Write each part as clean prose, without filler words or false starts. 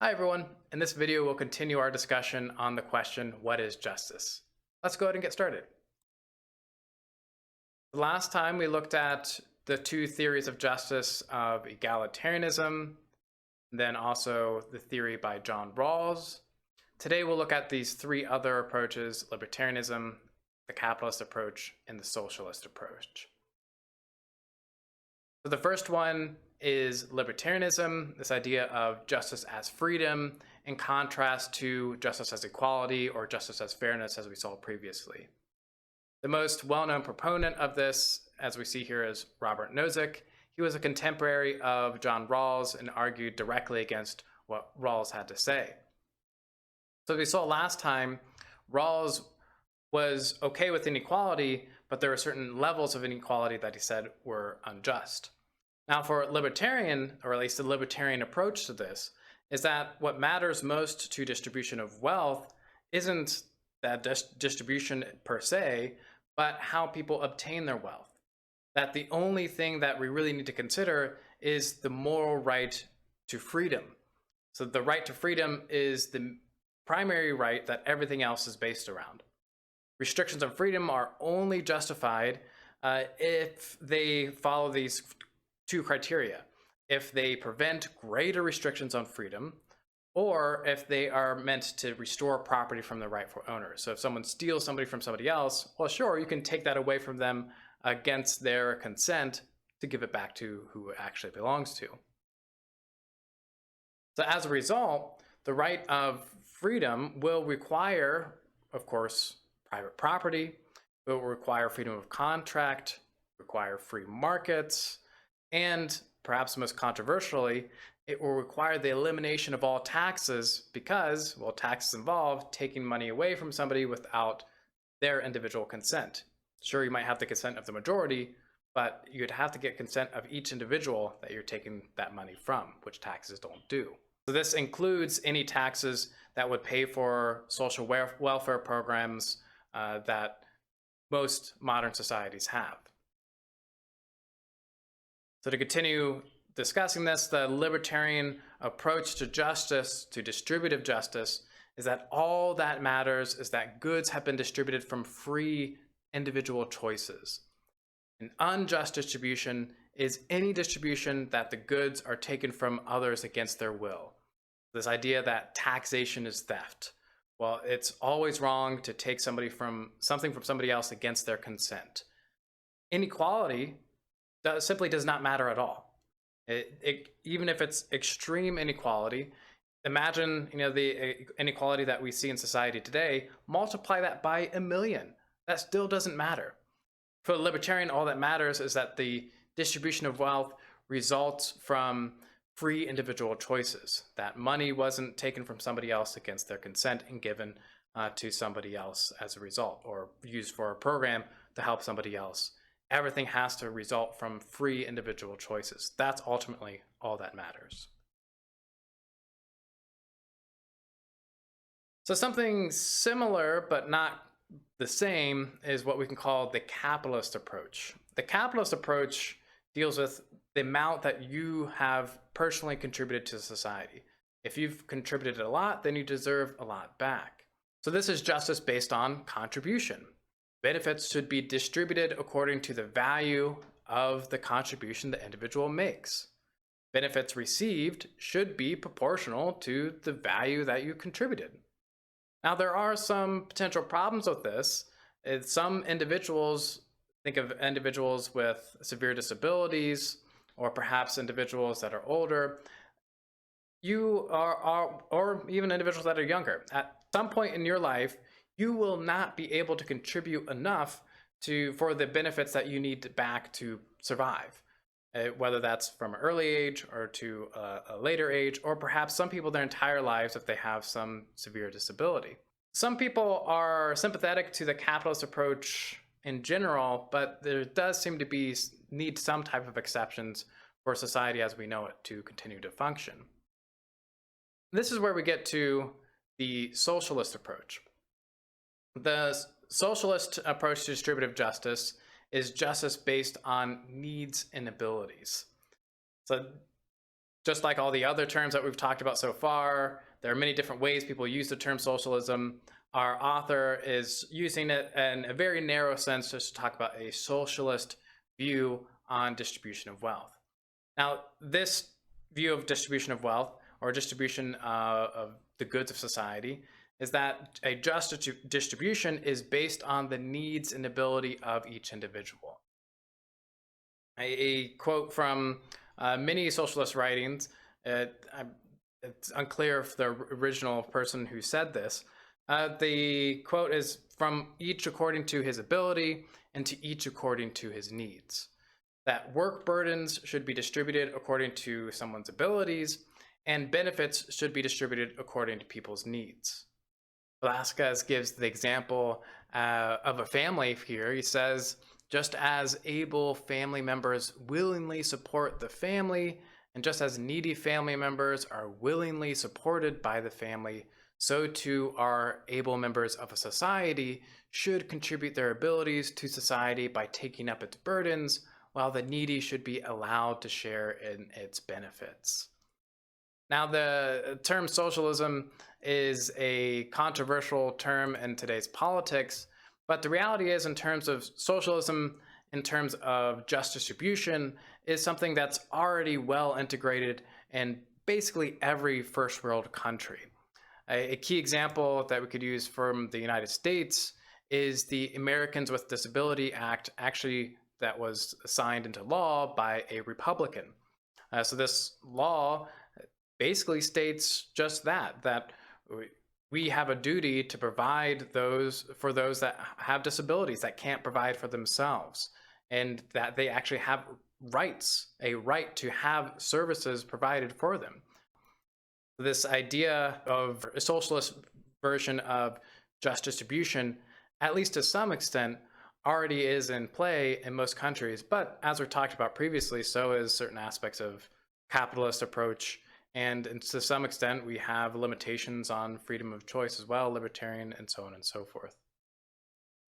Hi everyone. In this video, we'll continue our discussion on the question, what is justice? Let's go ahead and get started. Last time we looked at the two theories of justice of egalitarianism, then also the theory by John Rawls. Today we'll look at these three other approaches: libertarianism, the capitalist approach, and the socialist approach. So the first one is libertarianism, this idea of justice as freedom, in contrast to justice as equality or justice as fairness, as we saw previously. The most well-known proponent of this, as we see here, is Robert Nozick. He was a contemporary of John Rawls and argued directly against what Rawls had to say. So as we saw last time, Rawls was okay with inequality, but there were certain levels of inequality that he said were unjust. Now, for libertarian, or at least the libertarian approach to this, is that what matters most to distribution of wealth isn't that distribution per se, but how people obtain their wealth. That the only thing that we really need to consider is the moral right to freedom. So the right to freedom is the primary right that everything else is based around. Restrictions on freedom are only justified if they follow these two criteria: if they prevent greater restrictions on freedom, or if they are meant to restore property from the rightful owner. So if someone steals somebody from somebody else, well, sure, you can take that away from them against their consent to give it back to who it actually belongs to. So as a result, the right of freedom will require, of course, private property. It will require freedom of contract, require free markets, and perhaps most controversially, it will require the elimination of all taxes because, well, taxes involve taking money away from somebody without their individual consent. Sure, you might have the consent of the majority, but you'd have to get consent of each individual that you're taking that money from, which taxes don't do. So this includes any taxes that would pay for social welfare programs that most modern societies have. So to continue discussing this, the libertarian approach to justice, to distributive justice, is that all that matters is that goods have been distributed from free individual choices. An unjust distribution is any distribution that the goods are taken from others against their will. This idea that taxation is theft. Well, it's always wrong to take something from somebody else against their consent. Inequality simply does not matter at all. Even if it's extreme inequality, imagine the inequality that we see in society today, multiply that by 1,000,000. That still doesn't matter. For a libertarian, all that matters is that the distribution of wealth results from free individual choices, that money wasn't taken from somebody else against their consent and given to somebody else as a result, or used for a program to help somebody else. Everything has to result from free individual choices. That's ultimately all that matters. So something similar, but not the same, is what we can call the capitalist approach. The capitalist approach deals with the amount that you have personally contributed to society. If you've contributed a lot, then you deserve a lot back. So this is justice based on contribution. Benefits should be distributed according to the value of the contribution the individual makes. Benefits received should be proportional to the value that you contributed. Now, there are some potential problems with this. Some individuals, think of individuals with severe disabilities, or perhaps individuals that are older, or even individuals that are younger. At some point in your life, you will not be able to contribute enough for the benefits that you need back to survive, whether that's from an early age or to a later age, or perhaps some people their entire lives if they have some severe disability. Some people are sympathetic to the capitalist approach in general, but there does seem to need some type of exceptions for society as we know it to continue to function. This is where we get to the socialist approach. The socialist approach to distributive justice is justice based on needs and abilities. So just like all the other terms that we've talked about so far, there are many different ways people use the term socialism. Our author is using it in a very narrow sense just to talk about a socialist view on distribution of wealth. Now, this view of distribution of wealth, or distribution of the goods of society, is that a just distribution is based on the needs and ability of each individual. A quote from many socialist writings, it's unclear if the original person who said this, the quote is, "From each according to his ability and to each according to his needs." That work burdens should be distributed according to someone's abilities, and benefits should be distributed according to people's needs. Velasquez gives the example of a family here. He says, just as able family members willingly support the family, and just as needy family members are willingly supported by the family, so too are able members of a society should contribute their abilities to society by taking up its burdens, while the needy should be allowed to share in its benefits. Now, the term socialism is a controversial term in today's politics, but the reality is, in terms of socialism, in terms of just distribution, is something that's already well integrated in basically every first world country. A key example that we could use from the United States is the Americans with Disability Act, actually that was signed into law by a Republican. So this law basically states just that we have a duty to provide for those that have disabilities, that can't provide for themselves, and that they actually have rights, a right to have services provided for them. This idea of a socialist version of just distribution, at least to some extent, already is in play in most countries, but as we talked about previously, so is certain aspects of capitalist approach, and to some extent we have limitations on freedom of choice as well, libertarian, and so on and so forth.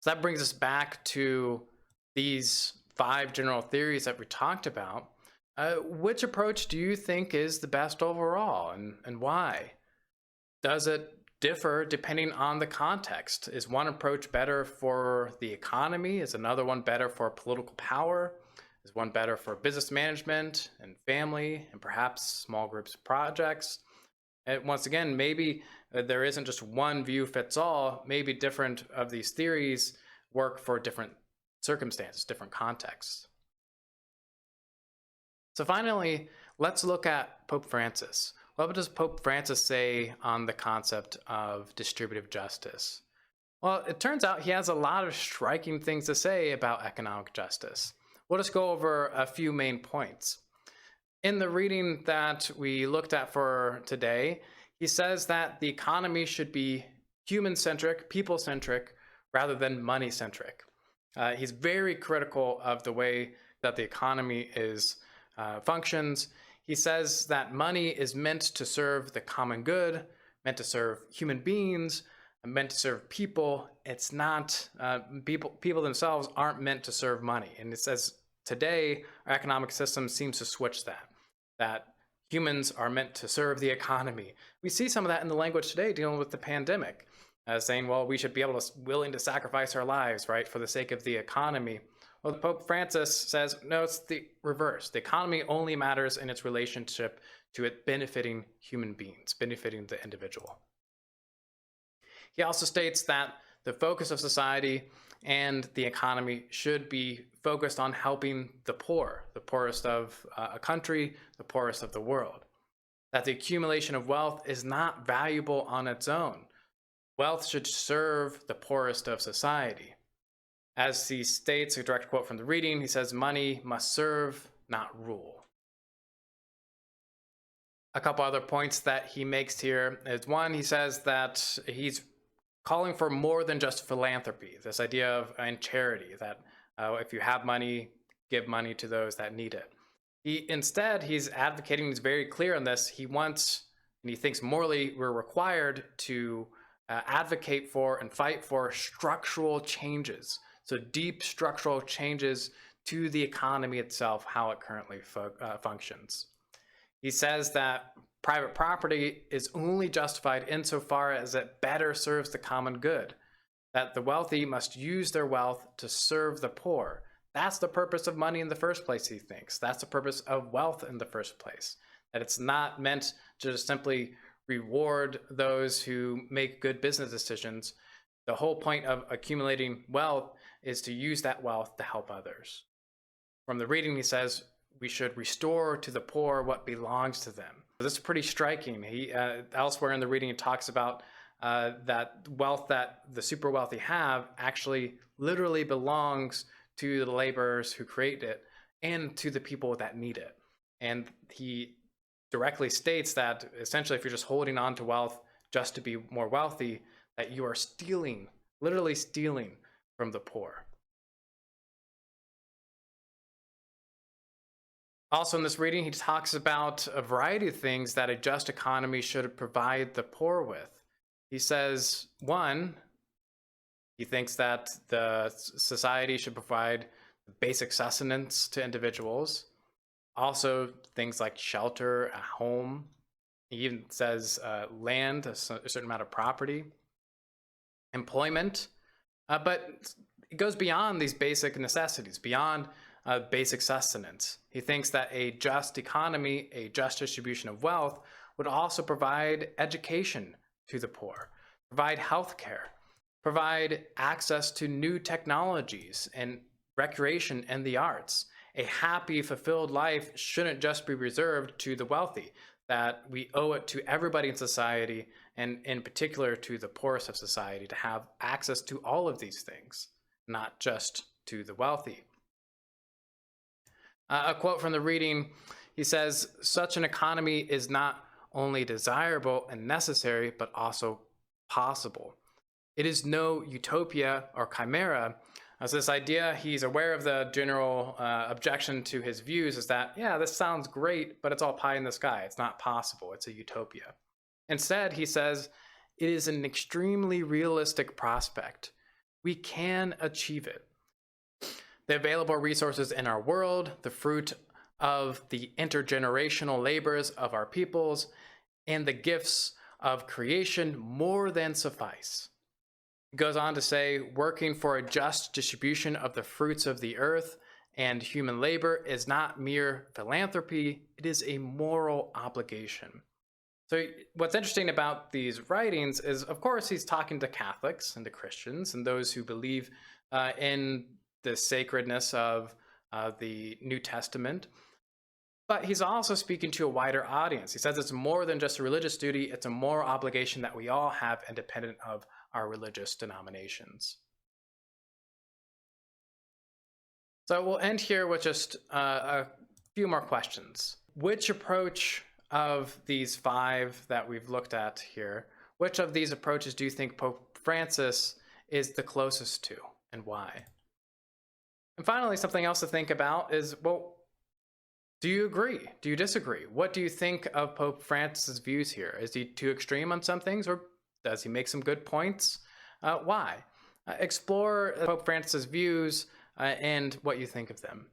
So that brings us back to these 5 general theories that we talked about. Which approach do you think is the best overall, and why? Does it differ depending on the context? Is one approach better for the economy? Is another one better for political power? Is one better for business management and family and perhaps small groups of projects? And once again, maybe there isn't just one view fits all. Maybe different of these theories work for different circumstances, different contexts. So finally, let's look at Pope Francis. What does Pope Francis say on the concept of distributive justice? Well, it turns out he has a lot of striking things to say about economic justice. We'll just go over a few main points. In the reading that we looked at for today, he says that the economy should be human-centric, people-centric, rather than money-centric. He's very critical of the way that the economy functions. He says that money is meant to serve the common good, meant to serve human beings, meant to serve people. It's not, people themselves aren't meant to serve money. And it says today, our economic system seems to switch that humans are meant to serve the economy. We see some of that in the language today dealing with the pandemic, saying, well, we should be willing to sacrifice our lives, right, for the sake of the economy. Well, Pope Francis says, no, it's the reverse. The economy only matters in its relationship to it benefiting human beings, benefiting the individual. He also states that the focus of society and the economy should be focused on helping the poor, the poorest of a country, the poorest of the world. That the accumulation of wealth is not valuable on its own. Wealth should serve the poorest of society. As he states, a direct quote from the reading, he says, money must serve, not rule. A couple other points that he makes here is, one, he says that he's calling for more than just philanthropy, this idea of and charity, that if you have money, give money to those that need it. Instead, he's advocating, he's very clear on this, he wants, and he thinks morally we're required to advocate for and fight for structural changes. So deep structural changes to the economy itself, how it currently functions. He says that private property is only justified insofar as it better serves the common good, that the wealthy must use their wealth to serve the poor. That's the purpose of money in the first place, he thinks. That's the purpose of wealth in the first place. That it's not meant to just simply reward those who make good business decisions. The whole point of accumulating wealth is to use that wealth to help others. From the reading, he says, we should restore to the poor what belongs to them. This is pretty striking. He elsewhere in the reading, he talks about that wealth that the super wealthy have actually literally belongs to the laborers who create it and to the people that need it. And he directly states that essentially if you're just holding on to wealth just to be more wealthy, that you are stealing, literally stealing from the poor. Also in this reading, he talks about a variety of things that a just economy should provide the poor with. He says, one, he thinks that the society should provide basic sustenance to individuals. Also, things like shelter, a home. He even says land, a certain amount of property, employment. But it goes beyond these basic necessities, beyond basic sustenance. He thinks that a just economy, a just distribution of wealth, would also provide education to the poor, provide health care, provide access to new technologies and recreation and the arts. A happy, fulfilled life shouldn't just be reserved to the wealthy, that we owe it to everybody in society, and in particular to the poorest of society, to have access to all of these things, not just to the wealthy. A quote from the reading, he says, such an economy is not only desirable and necessary, but also possible. It is no utopia or chimera. As this idea, he's aware of the general objection to his views is that, yeah, this sounds great, but it's all pie in the sky. It's not possible. It's a utopia. Instead, he says, it is an extremely realistic prospect. We can achieve it. The available resources in our world, the fruit of the intergenerational labors of our peoples, and the gifts of creation more than suffice. He goes on to say, working for a just distribution of the fruits of the earth and human labor is not mere philanthropy, it is a moral obligation. So what's interesting about these writings is, of course, he's talking to Catholics and to Christians and those who believe in the sacredness of the New Testament. But he's also speaking to a wider audience. He says it's more than just a religious duty, it's a moral obligation that we all have independent of our religious denominations. So we'll end here with just a few more questions. Which approach of these five that we've looked at here, which of these approaches do you think Pope Francis is the closest to, and why? And finally, something else to think about is, well, do you agree? Do you disagree? What do you think of Pope Francis' views here? Is he too extreme on some things, or does he make some good points? Why? Explore Pope Francis' views and what you think of them.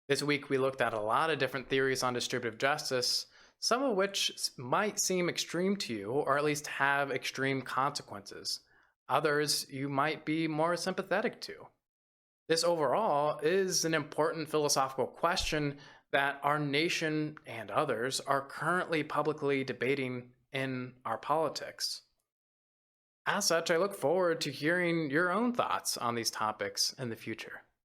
This week, we looked at a lot of different theories on distributive justice, some of which might seem extreme to you, or at least have extreme consequences. Others you might be more sympathetic to. This overall is an important philosophical question that our nation and others are currently publicly debating in our politics. As such, I look forward to hearing your own thoughts on these topics in the future.